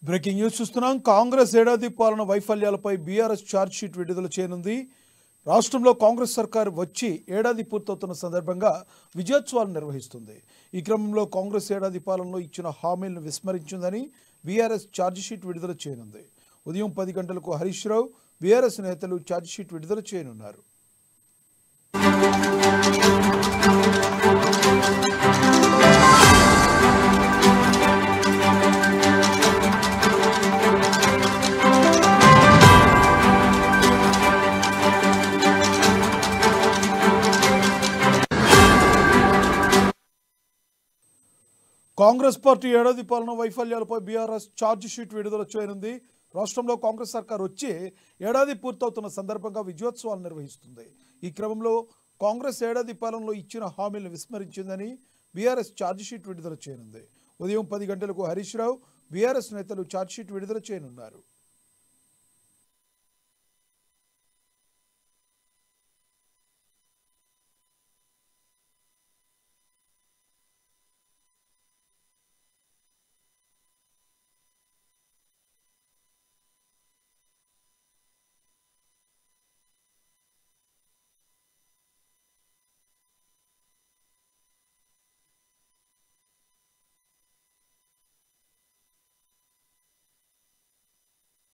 Breaking news చూస్తున్నాం. కాంగ్రెస్ ఏడాది పాలన వైఫల్యాలపై బీఆర్ఎస్ ఛార్జ్ షీట్ విడుదల చేయనుంది. రాష్ట్రంలో కాంగ్రెస్ సర్కార్ వచ్చి ఏడాది పూర్తవుతున్న సందర్భంగా విజయోత్సవాలు నిర్వహిస్తుంది. ఈ క్రమంలో కాంగ్రెస్ ఏడాది పాలనలో ఇచ్చిన హామీలను విస్మరించిందని బీఆర్ఎస్ ఛార్జ్ షీట్ విడుదల చేయనుంది. ఉదయం 10 గంటలకు హరీష్ రావు, బీఆర్ఎస్ నేతలు ఛార్జ్ షీట్ విడుదల చేయనున్నారు. కాంగ్రెస్ పార్టీ ఏడాది పాలన వైఫల్యాలపై బీఆర్ఎస్ ఛార్జ్ షీట్ విడుదల చేయనుంది. రాష్ట్రంలో కాంగ్రెస్ సర్కార్ వచ్చి ఏడాది పూర్తవుతున్న సందర్భంగా విజయోత్సవాలు నిర్వహిస్తుంది. ఈ క్రమంలో కాంగ్రెస్ ఏడాది పాలనలో ఇచ్చిన హామీలను విస్మరించిందని బీఆర్ఎస్ ఛార్జ్ షీట్ విడుదల చేయనుంది. ఉదయం 10 గంటలకు హరీష్ రావు, బీఆర్ఎస్ నేతలు ఛార్జ్ షీట్ విడుదల చేయనున్నారు.